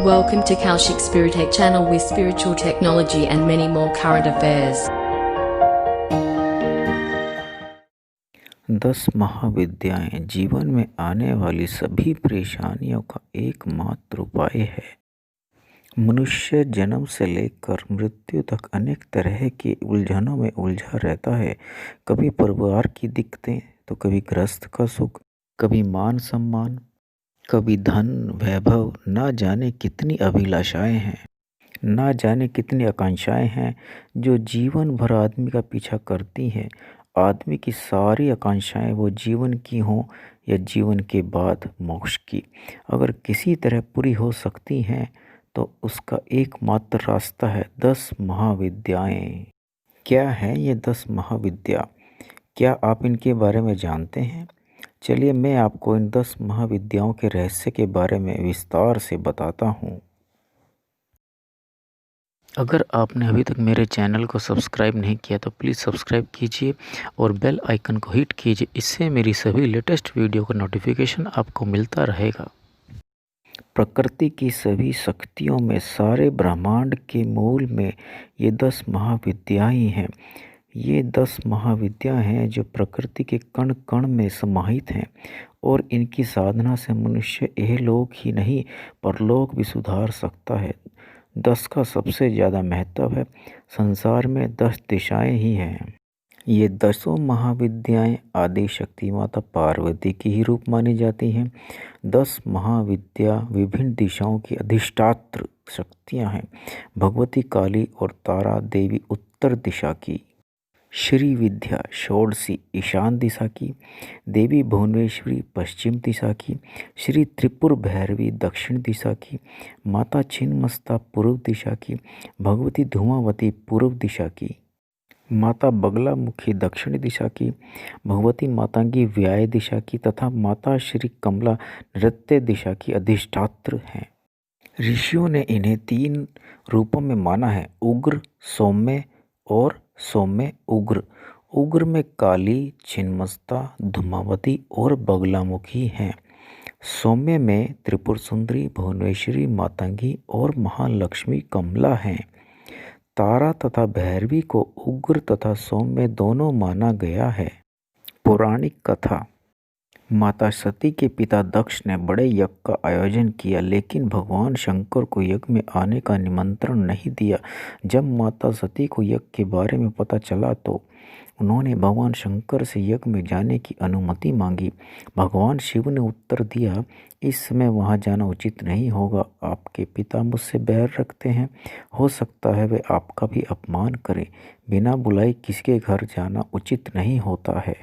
Welcome to Kaushik Spiritech channel with spiritual technology and many more current affairs. 10 महाविद्याएं जीवन में आने वाली सभी परेशानियों का एकमात्र उपाय है। मनुष्य जन्म से लेकर मृत्यु तक अनेक तरह की उलझनों में उलझा रहता है। कभी परिवार की दिक्कतें तो कभी गृहस्थ का सुख, कभी मान सम्मान, कभी धन वैभव, ना जाने कितनी अभिलाषाएं हैं, ना जाने कितनी आकांक्षाएं हैं जो जीवन भर आदमी का पीछा करती हैं। आदमी की सारी आकांक्षाएं वो जीवन की हों या जीवन के बाद मोक्ष की, अगर किसी तरह पूरी हो सकती हैं तो उसका एकमात्र रास्ता है 10 महाविद्याएं। क्या है ये 10 महाविद्या? क्या आप इनके बारे में जानते हैं? चलिए मैं आपको इन 10 महाविद्याओं के रहस्य के बारे में विस्तार से बताता हूँ। अगर आपने अभी तक मेरे चैनल को सब्सक्राइब नहीं किया तो प्लीज़ सब्सक्राइब कीजिए और बेल आइकन को हिट कीजिए। इससे मेरी सभी लेटेस्ट वीडियो का नोटिफिकेशन आपको मिलता रहेगा। प्रकृति की सभी शक्तियों में, सारे ब्रह्मांड के मूल में ये 10 महाविद्याएं हैं। ये 10 महाविद्या हैं जो प्रकृति के कण कण में समाहित हैं और इनकी साधना से मनुष्य इहलोक ही नहीं परलोक भी सुधार सकता है। 10 का सबसे ज़्यादा महत्व है। संसार में 10 दिशाएं ही हैं। ये 10 महाविद्याएं आदि शक्ति माता पार्वती की ही रूप मानी जाती हैं। 10 महाविद्या विभिन्न दिशाओं की अधिष्ठात्र शक्तियां हैं। भगवती काली और तारा देवी उत्तर दिशा की, श्री विद्या षोडशी ईशान दिशा की, देवी भुवनेश्वरी पश्चिम दिशा की, श्री त्रिपुर भैरवी दक्षिण दिशा की, माता छिन्नमस्ता पूर्व दिशा की, भगवती धूमावती पूर्व दिशा की, माता बगलामुखी दक्षिण दिशा की, भगवती मातंगी व्याय दिशा की तथा माता श्री कमला नृत्य दिशा की अधिष्ठात्र हैं। ऋषियों ने इन्हें 3 रूपों में माना है, उग्र, सौम्य और सौम्य उग्र। उग्र में काली, छिन्नमस्ता, धूमावती और बगलामुखी हैं। सौम्य में त्रिपुर सुंदरी, भुवनेश्वरी, मातंगी और महालक्ष्मी कमला हैं। तारा तथा भैरवी को उग्र तथा सौम्य दोनों माना गया है। पौराणिक कथा। माता सती के पिता दक्ष ने बड़े यज्ञ का आयोजन किया, लेकिन भगवान शंकर को यज्ञ में आने का निमंत्रण नहीं दिया। जब माता सती को यज्ञ के बारे में पता चला तो उन्होंने भगवान शंकर से यज्ञ में जाने की अनुमति मांगी। भगवान शिव ने उत्तर दिया, इस समय वहाँ जाना उचित नहीं होगा। आपके पिता मुझसे बैर रखते हैं, हो सकता है वे आपका भी अपमान करें। बिना बुलाए किसी के घर जाना उचित नहीं होता है।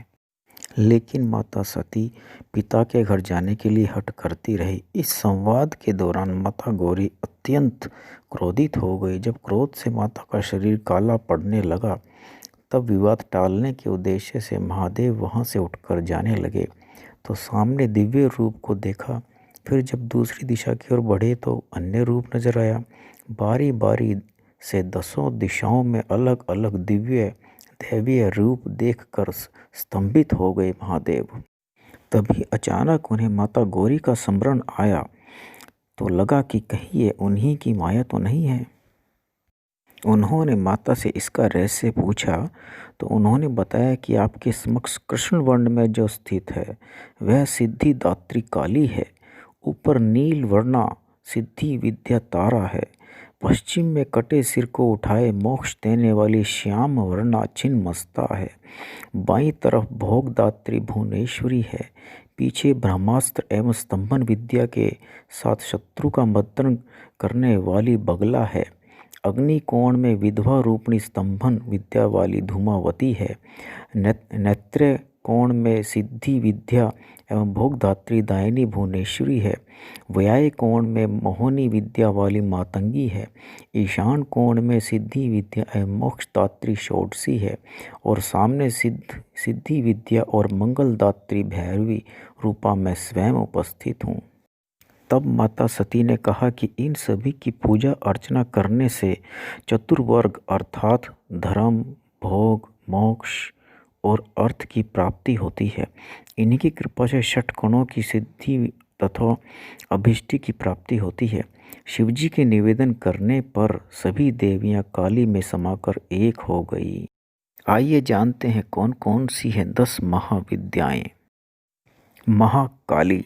लेकिन माता सती पिता के घर जाने के लिए हठ करती रही। इस संवाद के दौरान माता गौरी अत्यंत क्रोधित हो गई। जब क्रोध से माता का शरीर काला पड़ने लगा तब विवाद टालने के उद्देश्य से महादेव वहां से उठकर जाने लगे तो सामने दिव्य रूप को देखा। फिर जब दूसरी दिशा की ओर बढ़े तो अन्य रूप नजर आया। बारी बारी से 10 दिशाओं में अलग अलग दिव्य दैवीय रूप देखकर स्तंभित हो गए महादेव। तभी अचानक उन्हें माता गौरी का स्मरण आया तो लगा कि कहीं ये उन्हीं की माया तो नहीं है। उन्होंने माता से इसका रहस्य पूछा तो उन्होंने बताया कि आपके समक्ष कृष्ण वर्ण में जो स्थित है वह सिद्धि दात्री काली है। ऊपर नील वर्णा सिद्धि विद्या तारा है। पश्चिम में कटे सिर को उठाए मोक्ष देने वाली श्याम वर्णा छिन्नमस्ता है। बाईं तरफ भोगदात्री भुवनेश्वरी है। पीछे ब्रह्मास्त्र एवं स्तंभन विद्या के साथ शत्रु का मर्दन करने वाली बगला है। अग्नि कोण में विधवा रूपणी स्तंभन विद्या वाली धूमावती है। नेत्र कोण में सिद्धि विद्या एवं भोगदात्री दायिनी भुवनेश्वरी है। व्याय कोण में मोहिनी विद्या वाली मातंगी है। ईशान कोण में सिद्धि विद्या एवं मोक्षदात्री षोडशी है और सामने सिद्धि विद्या और मंगलदात्री भैरवी रूपा मैं स्वयं उपस्थित हूँ। तब माता सती ने कहा कि इन सभी की पूजा अर्चना करने से चतुर्वर्ग अर्थात धर्म, भोग, मोक्ष और अर्थ की प्राप्ति होती है। इन्हीं की कृपा से 6 गुणों की सिद्धि तथा अभिष्टि की प्राप्ति होती है। शिवजी के निवेदन करने पर सभी देवियां काली में समाकर एक हो गई। आइए जानते हैं कौन कौन सी हैं 10 महाविद्याएं। महाकाली।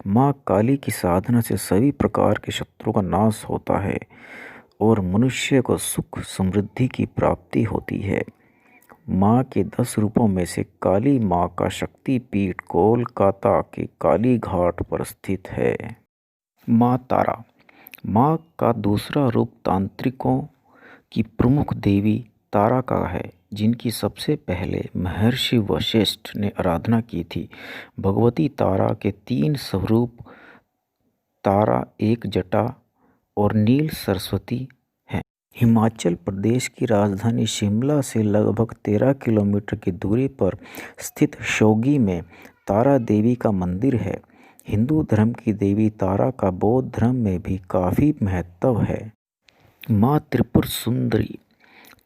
माँ काली की साधना से सभी प्रकार के शत्रुओं का नाश होता है और मनुष्य को सुख समृद्धि की प्राप्ति होती है। माँ के 10 रूपों में से काली माँ का शक्ति पीठ कोलकाता के काली घाट पर स्थित है। माँ तारा। माँ का दूसरा रूप तांत्रिकों की प्रमुख देवी तारा का है, जिनकी सबसे पहले महर्षि वशिष्ठ ने आराधना की थी। भगवती तारा के 3 स्वरूप तारा, एक जटा और नील सरस्वती हैं। हिमाचल प्रदेश की राजधानी शिमला से लगभग 13 किलोमीटर की दूरी पर स्थित शोगी में तारा देवी का मंदिर है। हिंदू धर्म की देवी तारा का बौद्ध धर्म में भी काफ़ी महत्व है। माँ त्रिपुर सुंदरी।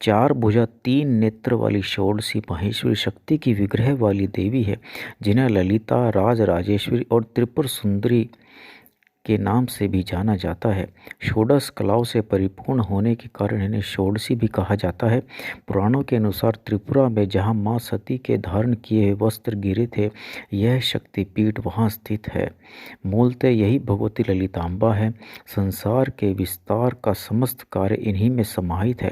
4 भुजा 3 नेत्र वाली षोडशी महेश्वरी शक्ति की विग्रह वाली देवी है, जिन्हें ललिता, राजराजेश्वरी और त्रिपुर सुंदरी के नाम से भी जाना जाता है। षोडश कलाओं से परिपूर्ण होने के कारण इन्हें षोडशी भी कहा जाता है। पुराणों के अनुसार त्रिपुरा में जहाँ माँ सती के धारण किए हुए वस्त्र गिरे थे, यह शक्तिपीठ वहाँ स्थित है। मूलतः यही भगवती ललितांबा है। संसार के विस्तार का समस्त कार्य इन्हीं में समाहित है।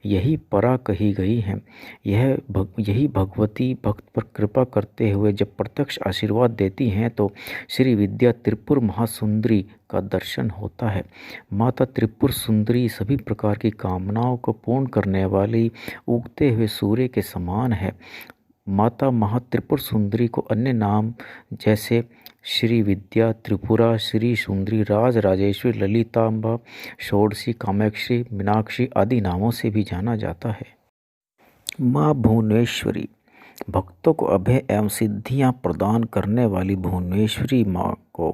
यही परा कही गई है। यही भगवती भक्त पर कृपा करते हुए जब प्रत्यक्ष आशीर्वाद देती हैं तो श्री विद्या त्रिपुर महासुंदरी का दर्शन होता है। माता त्रिपुर सुंदरी सभी प्रकार की कामनाओं को पूर्ण करने वाली उगते हुए सूर्य के समान है। माता महात्रिपुर सुंदरी को अन्य नाम जैसे श्री विद्या त्रिपुरा, श्री सुंदरी, राज राजेश्वरी, ललितांबा, षोडशी, कामाक्षी, मीनाक्षी आदि नामों से भी जाना जाता है। माँ भुवनेश्वरी। भक्तों को अभय एवं सिद्धियां प्रदान करने वाली भुवनेश्वरी माँ को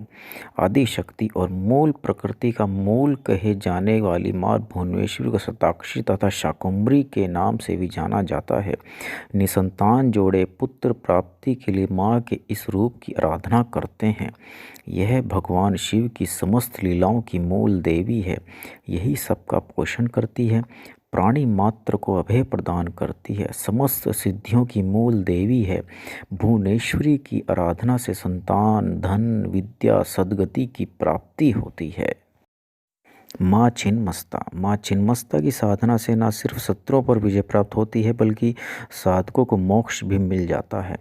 आदि शक्ति और मूल प्रकृति का मूल कहे जाने वाली माँ भुवनेश्वरी को शताक्षी तथा शाकुंभरी के नाम से भी जाना जाता है। निसंतान जोड़े पुत्र प्राप्ति के लिए माँ के इस रूप की आराधना करते हैं। यह भगवान शिव की समस्त लीलाओं की मूल देवी है। यही सबका पोषण करती है, प्राणी मात्र को अभय प्रदान करती है, समस्त सिद्धियों की मूल देवी है। भुवनेश्वरी की आराधना से संतान, धन, विद्या, सद्गति की प्राप्ति होती है। माँ छिन्नमस्ता। माँ छिन्नमस्ता की साधना से न सिर्फ शत्रुओं पर विजय प्राप्त होती है बल्कि साधकों को मोक्ष भी मिल जाता है।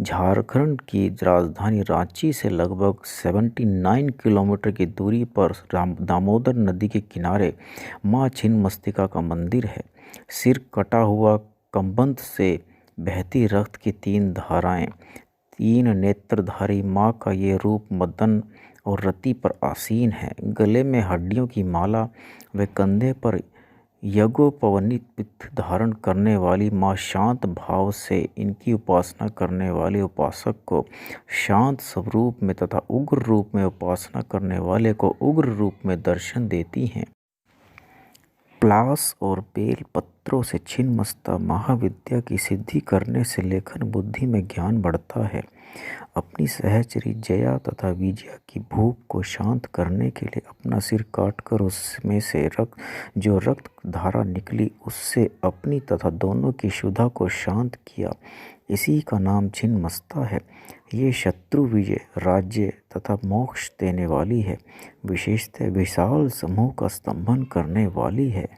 झारखंड की राजधानी रांची से लगभग 79 किलोमीटर की दूरी पर दामोदर नदी के किनारे माँ छिन्नमस्तिका का मंदिर है। सिर कटा हुआ कमबंध से बहती रक्त की 3 धाराएं, 3 नेत्रधारी माँ का ये रूप मदन और रति पर आसीन है। गले में हड्डियों की माला व कंधे पर यज्ञोपवीत धारण करने वाली माँ शांत भाव से इनकी उपासना करने वाले उपासक को शांत स्वरूप में तथा उग्र रूप में उपासना करने वाले को उग्र रूप में दर्शन देती हैं। प्लास और बेल पत्रों से छिन्नमस्ता महाविद्या की सिद्धि करने से लेखन बुद्धि में ज्ञान बढ़ता है। अपनी सहचरी जया तथा विजया की भूख को शांत करने के लिए अपना सिर काटकर उसमें से रक्त धारा निकली, उससे अपनी तथा दोनों की क्षुधा को शांत किया। इसी का नाम छिन्नमस्ता है। ये शत्रु विजय, राज्य तथा मोक्ष देने वाली है। विशेषतः विशाल समूह का स्तंभन करने वाली है।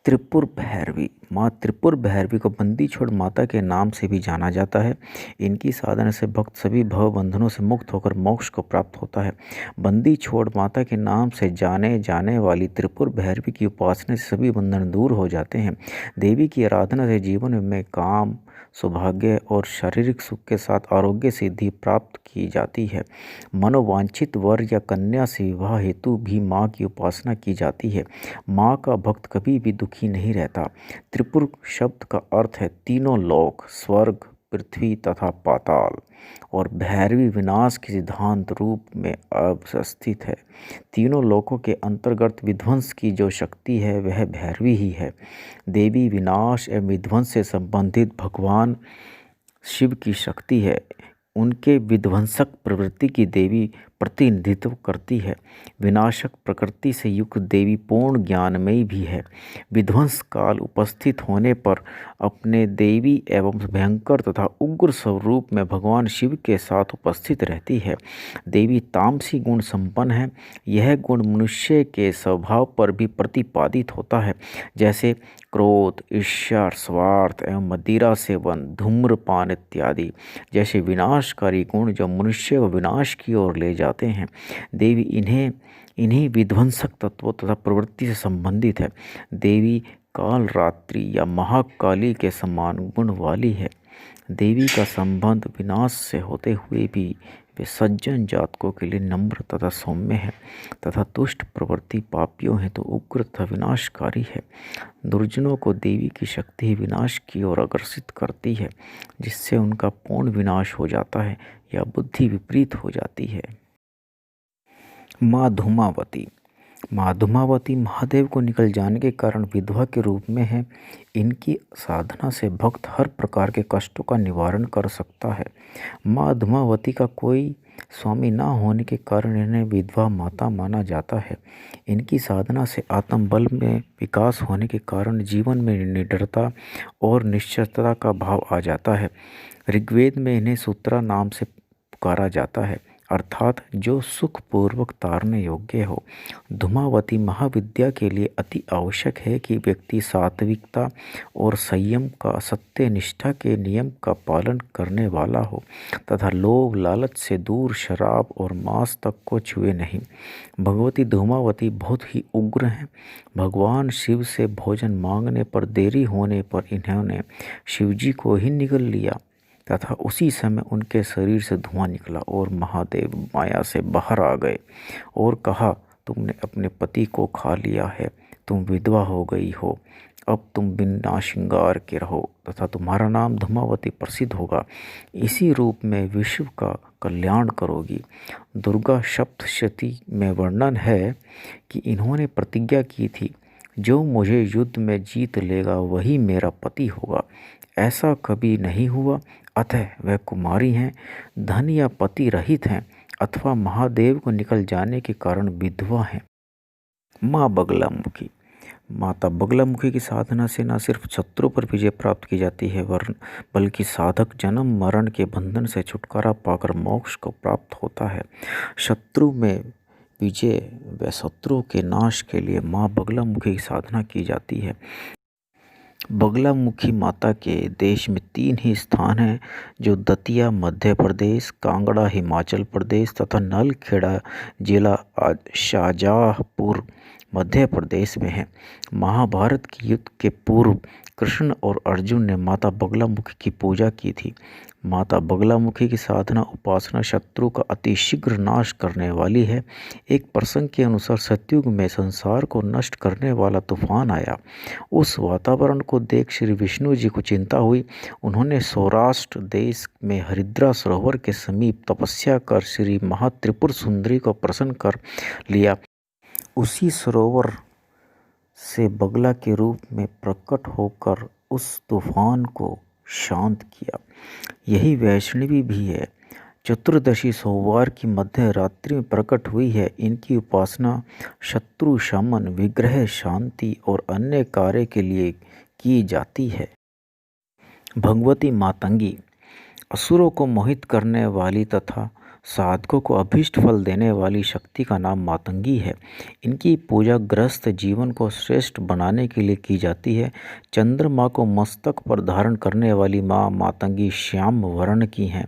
त्रिपुर भैरवी। माँ त्रिपुर भैरवी को बंदी छोड़ माता के नाम से भी जाना जाता है। इनकी साधना से भक्त सभी भव बंधनों से मुक्त होकर मोक्ष को प्राप्त होता है। बंदी छोड़ माता के नाम से जाने जाने वाली त्रिपुर भैरवी की उपासना से सभी बंधन दूर हो जाते हैं। देवी की आराधना से जीवन में काम, सौभाग्य और शारीरिक सुख के साथ आरोग्य सिद्धि प्राप्त की जाती है। मनोवांछित वर या कन्या से विवाह हेतु भी माँ की उपासना की जाती है। माँ का भक्त कभी भी दुखी नहीं रहता। त्रिपुर शब्द का अर्थ है तीनों लोक, स्वर्ग, पृथ्वी तथा पाताल, और भैरवी विनाश के सिद्धांत रूप में अवस्थित है। तीनों लोकों के अंतर्गत विध्वंस की जो शक्ति है वह भैरवी ही है। देवी विनाश एवं विध्वंस से संबंधित भगवान शिव की शक्ति है। उनके विध्वंसक प्रवृत्ति की देवी प्रतिनिधित्व करती है। विनाशक प्रकृति से युक्त देवी पूर्ण ज्ञानमयी भी है। विध्वंस काल उपस्थित होने पर अपने देवी एवं भयंकर तथा उग्र स्वरूप में भगवान शिव के साथ उपस्थित रहती है। देवी तामसी गुण संपन्न है। यह गुण मनुष्य के स्वभाव पर भी प्रतिपादित होता है, जैसे क्रोध, ईर्ष्या, स्वार्थ एवं मदिरा सेवन, धूम्रपान इत्यादि जैसे विनाशकारी गुण जो मनुष्य को विनाश की ओर ले जाते हैं। देवी इन्हीं विध्वंसक तत्वों तथा प्रवृत्ति से संबंधित है। देवी काल रात्रि या महाकाली के समान गुण वाली है। देवी का संबंध विनाश से होते हुए भी वे सज्जन जातकों के लिए नम्र तथा सौम्य है तथा दुष्ट प्रवृत्ति पापियों है तो उग्र तथा विनाशकारी है। दुर्जनों को देवी की शक्ति विनाश की ओर आकर्षित करती है, जिससे उनका पूर्ण विनाश हो जाता है या बुद्धि विपरीत हो जाती है। माँ धूमावती। माँ धूमावती महादेव को निकल जाने के कारण विधवा के रूप में है। इनकी साधना से भक्त हर प्रकार के कष्टों का निवारण कर सकता है। माँ धूमावती का कोई स्वामी न होने के कारण इन्हें विधवा माता माना जाता है। इनकी साधना से आत्मबल में विकास होने के कारण जीवन में निडरता और निश्चयता का भाव आ जाता है। ऋग्वेद में इन्हें सूत्रा नाम से पुकारा जाता है, अर्थात जो सुखपूर्वक तारने योग्य हो। धूमावती महाविद्या के लिए अति आवश्यक है कि व्यक्ति सात्विकता और संयम का सत्य निष्ठा के नियम का पालन करने वाला हो तथा लोभ लालच से दूर शराब और मांस तक को छुए नहीं। भगवती धूमावती बहुत ही उग्र हैं। भगवान शिव से भोजन मांगने पर देरी होने पर इन्होंने शिवजी को ही निगल लिया तथा उसी समय उनके शरीर से धुआं निकला और महादेव माया से बाहर आ गए और कहा, तुमने अपने पति को खा लिया है, तुम विधवा हो गई हो, अब तुम बिना श्रृंगार के रहो तथा तुम्हारा नाम धूमावती प्रसिद्ध होगा। इसी रूप में विश्व का कल्याण करोगी। दुर्गा सप्तशती में वर्णन है कि इन्होंने प्रतिज्ञा की थी, जो मुझे युद्ध में जीत लेगा वही मेरा पति होगा। ऐसा कभी नहीं हुआ, अतः वह कुमारी हैं, धन या पति रहित हैं अथवा महादेव को निकल जाने के कारण विधवा हैं। माँ बगलामुखी। माता बगलामुखी की साधना से न सिर्फ शत्रु पर विजय प्राप्त की जाती है बल्कि साधक जन्म मरण के बंधन से छुटकारा पाकर मोक्ष को प्राप्त होता है। शत्रु में विजय व शत्रु के नाश के लिए माँ बगलामुखी की साधना की जाती है। बगलामुखी माता के देश में 3 ही स्थान हैं, जो दतिया मध्य प्रदेश, कांगड़ा हिमाचल प्रदेश तथा नलखेड़ा जिला शाहजहाँपुर मध्य प्रदेश में है। महाभारत के युद्ध के पूर्व कृष्ण और अर्जुन ने माता बगलामुखी की पूजा की थी। माता बगलामुखी की साधना उपासना शत्रु का अतिशीघ्र नाश करने वाली है। एक प्रसंग के अनुसार सतयुग में संसार को नष्ट करने वाला तूफान आया। उस वातावरण को देख श्री विष्णु जी को चिंता हुई। उन्होंने सौराष्ट्र देश में हरिद्रा सरोवर के समीप तपस्या कर श्री महात्रिपुर सुंदरी को प्रसन्न कर लिया। उसी सरोवर से बगला के रूप में प्रकट होकर उस तूफान को शांत किया। यही वैष्णवी भी है। चतुर्दशी सोमवार की मध्य रात्रि में प्रकट हुई है। इनकी उपासना शत्रु शमन, विग्रह शांति और अन्य कार्य के लिए की जाती है। भगवती मातंगी। असुरों को मोहित करने वाली तथा साधकों को अभीष्ट फल देने वाली शक्ति का नाम मातंगी है। इनकी पूजा गृहस्थ जीवन को श्रेष्ठ बनाने के लिए की जाती है। चंद्रमा को मस्तक पर धारण करने वाली माँ मातंगी श्याम वर्ण की हैं।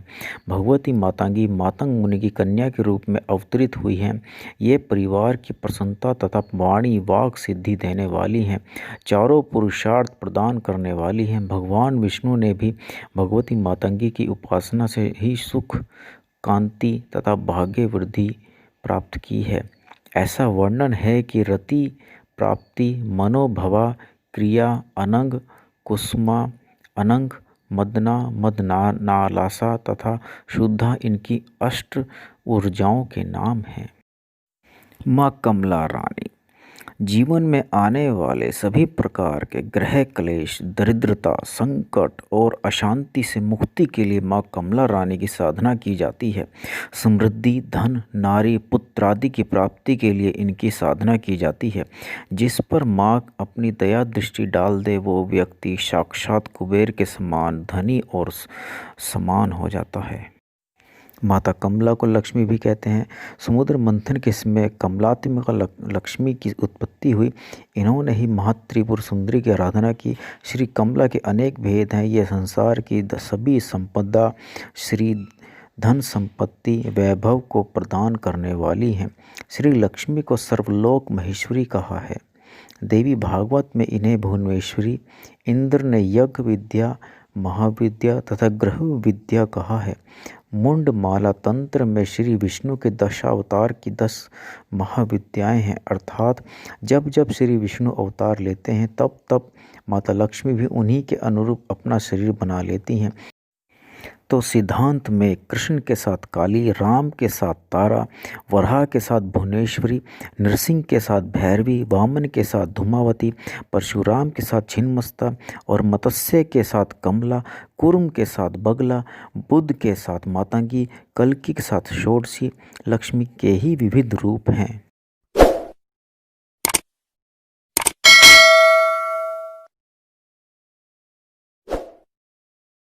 भगवती मातंगी मातंग मुनि की कन्या के रूप में अवतरित हुई हैं। ये परिवार की प्रसन्नता तथा वाणी वाक सिद्धि देने वाली हैं। चारों पुरुषार्थ प्रदान करने वाली हैं। भगवान विष्णु ने भी भगवती मातंगी की उपासना से ही सुख, कांति तथा भाग्य वृद्धि प्राप्त की है। ऐसा वर्णन है कि रति, प्राप्ति, मनोभवा, क्रिया, अनंग, कुसुमा, अनंग, मदना, मदनालासा तथा शुद्धा इनकी अष्ट ऊर्जाओं के नाम हैं। माँ कमला रानी। जीवन में आने वाले सभी प्रकार के ग्रह क्लेश, दरिद्रता, संकट और अशांति से मुक्ति के लिए माँ कमला रानी की साधना की जाती है। समृद्धि, धन, नारी, पुत्र आदि की प्राप्ति के लिए इनकी साधना की जाती है। जिस पर माँ अपनी दया दृष्टि डाल दे वो व्यक्ति साक्षात कुबेर के समान धनी और समान हो जाता है। माता कमला को लक्ष्मी भी कहते हैं। समुद्र मंथन के समय कमलात्मिका लक्ष्मी की उत्पत्ति हुई। इन्होंने ही महात्रिपुर सुंदरी की आराधना की। श्री कमला के अनेक भेद हैं। ये संसार की सभी संपदा, श्री धन संपत्ति, वैभव को प्रदान करने वाली हैं। श्री लक्ष्मी को सर्वलोक महेश्वरी कहा है। देवी भागवत में इन्हें भुवनेश्वरी, इंद्र ने यज्ञ विद्या, महाविद्या तथा ग्रह विद्या कहा है। मुंड माला तंत्र में श्री विष्णु के 10 अवतार की 10 महाविद्याएं हैं, अर्थात जब जब श्री विष्णु अवतार लेते हैं तब तब माता लक्ष्मी भी उन्हीं के अनुरूप अपना शरीर बना लेती हैं। तो सिद्धांत में कृष्ण के साथ काली, राम के साथ तारा, वराह के साथ भुवनेश्वरी, नरसिंह के साथ भैरवी, वामन के साथ धूमावती, परशुराम के साथ छिन्नमस्ता और मत्स्य के साथ कमला, कूर्म के साथ बगला, बुद्ध के साथ मातंगी, कल्कि के साथ षोडशी लक्ष्मी के ही विविध रूप हैं।